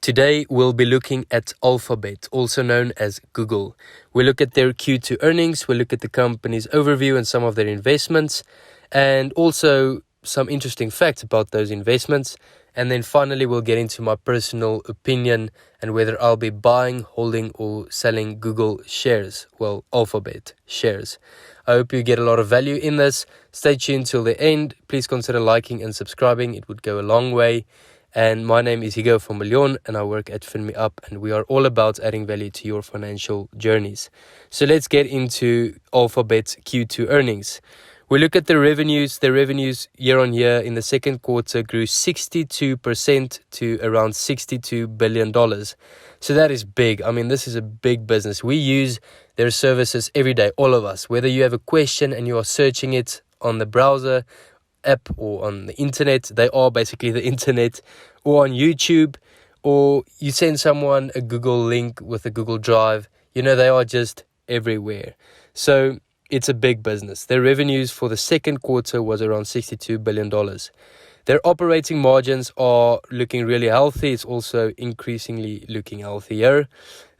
Today, we'll be looking at Alphabet, also known as Google. We'll look at their Q2 earnings, we'll look at the company's overview and some of their investments, and also some interesting facts about those investments. And then finally, we'll get into my personal opinion and whether I'll be buying, holding, or selling Google shares. Well, Alphabet shares. I hope you get a lot of value in this. Stay tuned till the end. Please consider liking and subscribing. It would go a long way. And my name is Higgo van Biljon and I work at FinMeUp, and we are all about adding value to your financial journeys. So let's get into Alphabet's Q2 earnings. We look at the revenues. The revenues year on year in the second quarter grew 62% to around $62 billion. So that is big. I mean, this is a big business. We use their services every day, all of us. Whether you have a question and you are searching it on the browser app or on the internet, they are basically the internet, or on YouTube, or you send someone a Google link with a Google Drive. You know, they are just everywhere. So it's a big business. Their revenues for the second quarter was around $62 billion. Their operating margins are looking really healthy. It's also increasingly looking healthier.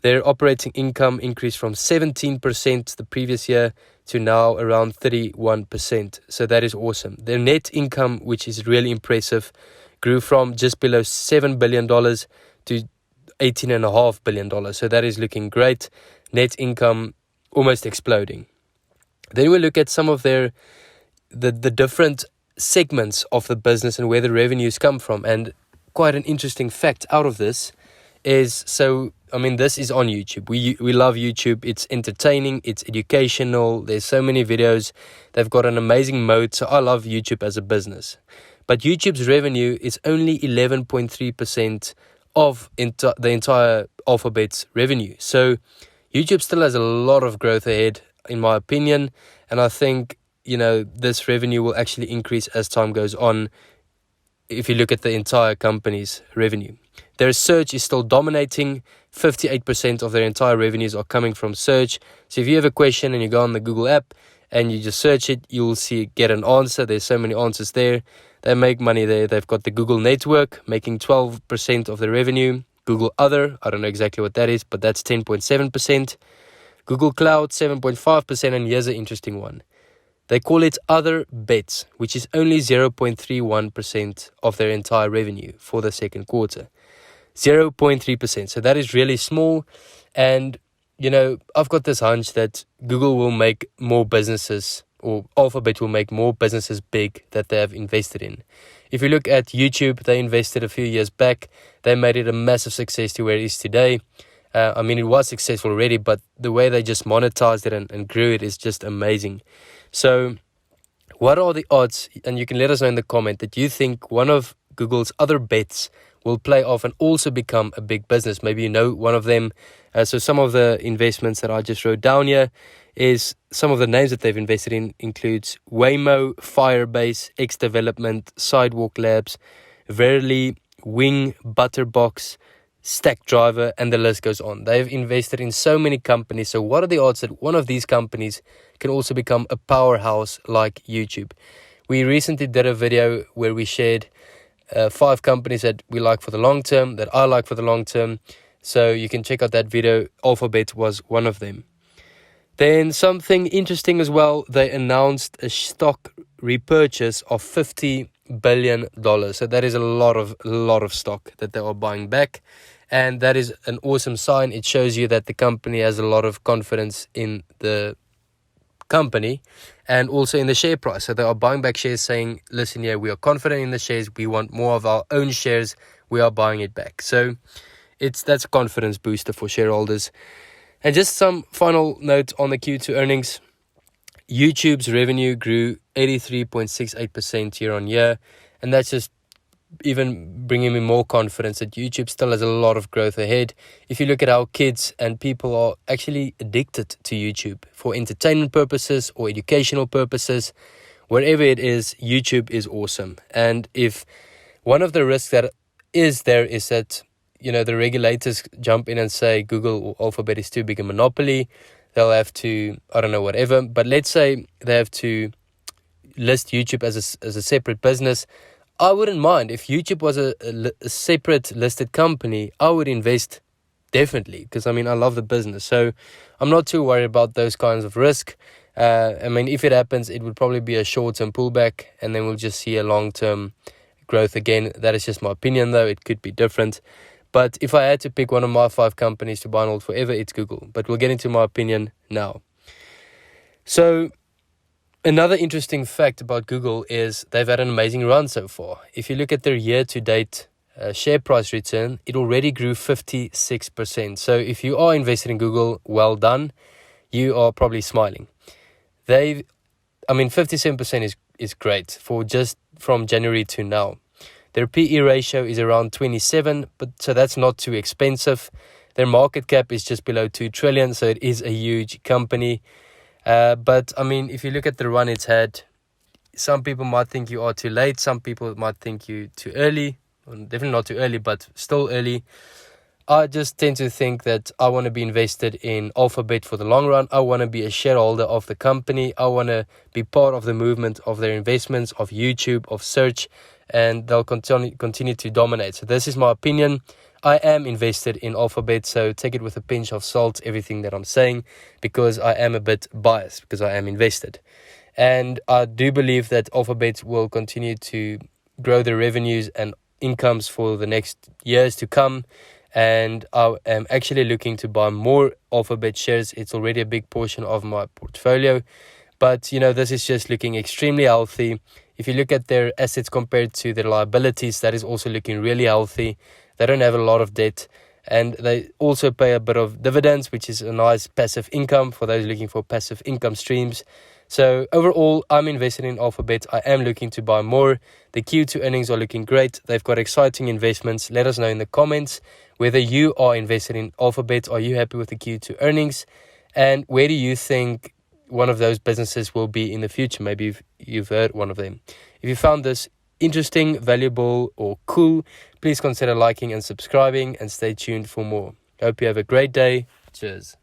Their operating income increased from 17% the previous year to now around 31%. So that is awesome. Their net income, which is really impressive, grew from just below $7 billion to $18.5 billion. So that is looking great. Net income almost exploding. Then we look at some of the different segments of the business and where the revenues come from. And quite an interesting fact out of this is, this is on YouTube. We love YouTube. It's entertaining. It's educational. There's so many videos. They've got an amazing mode. So I love YouTube as a business. But YouTube's revenue is only 11.3% of the entire Alphabet's revenue. So YouTube still has a lot of growth ahead, in my opinion, and I think, this revenue will actually increase as time goes on if you look at the entire company's revenue. Their search is still dominating. 58% of their entire revenues are coming from search. So if you have a question and you go on the Google app and you just search it, you'll get an answer. There's so many answers there. They make money there. They've got the Google network making 12% of the revenue. Google Other, I don't know exactly what that is, but that's 10.7%. Google Cloud, 7.5%, and here's an interesting one. They call it Other Bets, which is only 0.31% of their entire revenue for the second quarter. 0.3%, so that is really small. And, I've got this hunch that Google will make more businesses, or Alphabet will make more businesses big that they have invested in. If you look at YouTube, they invested a few years back. They made it a massive success to where it is today. It was successful already, but the way they just monetized it and grew it is just amazing. So what are the odds, and you can let us know in the comment, that you think one of Google's other bets will play off and also become a big business? Maybe you know one of them. So some of the investments that I just wrote down here is some of the names that they've invested in includes Waymo, Firebase, X Development, Sidewalk Labs, Verily, Wing, Butterbox, Stackdriver, and the list goes on. They've invested in so many companies. So what are the odds that one of these companies can also become a powerhouse like YouTube? We recently did a video where we shared 5 companies that we like for the long term, that I like for the long term. So you can check out that video. Alphabet was one of them. Then something interesting as well, they announced a stock repurchase of $50 billion. So that is a lot of stock that they are buying back. And that is an awesome sign. It shows you that the company has a lot of confidence in the company and also in the share price. So they are buying back shares saying, listen here, we are confident in the shares. We want more of our own shares. We are buying it back. So that's a confidence booster for shareholders. And just some final note on the Q2 earnings. YouTube's revenue grew 83.68% year on year. And that's just even bringing me more confidence that YouTube still has a lot of growth ahead. If you look at how kids and people are actually addicted to YouTube for entertainment purposes or educational purposes, wherever it is, YouTube is awesome. And if one of the risks that is there is that, the regulators jump in and say Google or Alphabet is too big a monopoly, they'll have to, whatever. But let's say they have to list YouTube as a separate business. I wouldn't mind if YouTube was a separate listed company. I would invest definitely, because I mean, I love the business, so I'm not too worried about those kinds of risk. I mean, if it happens, it would probably be a short-term pullback, and then we'll just see a long-term growth again. That is just my opinion, though. It could be different. But if I had to pick one of my 5 companies to buy and hold forever, it's Google. But we'll get into my opinion now. So another interesting fact about Google is they've had an amazing run so far. If you look at their year-to-date share price return, it already grew 56%. So if you are invested in Google, well done. You are probably smiling. 57% is great for just from January to now. Their PE ratio is around 27, but so that's not too expensive. Their market cap is just below 2 trillion, so it is a huge company. But I mean, if you look at the run it's had, some people might think you are too late. Some people might think you too early. Well, definitely not too early, but still early. I just tend to think that I want to be invested in Alphabet for the long run. I want to be a shareholder of the company. I want to be part of the movement of their investments, of YouTube, of search, and they'll continue to dominate. So this is my opinion. I am invested in Alphabet, so take it with a pinch of salt, everything that I'm saying, because I am a bit biased, because I am invested. And I do believe that Alphabet will continue to grow their revenues and incomes for the next years to come. And I am actually looking to buy more Alphabet shares. It's already a big portion of my portfolio. But, this is just looking extremely healthy. If you look at their assets compared to their liabilities, that is also looking really healthy. They don't have a lot of debt. And they also pay a bit of dividends, which is a nice passive income for those looking for passive income streams. So overall, I'm invested in Alphabet. I am looking to buy more. The Q2 earnings are looking great. They've got exciting investments. Let us know in the comments whether you are invested in Alphabet. Are you happy with the Q2 earnings? And where do you think one of those businesses will be in the future? Maybe you've heard one of them. If you found this interesting, valuable, or cool, please consider liking and subscribing, and stay tuned for more. Hope you have a great day. Cheers.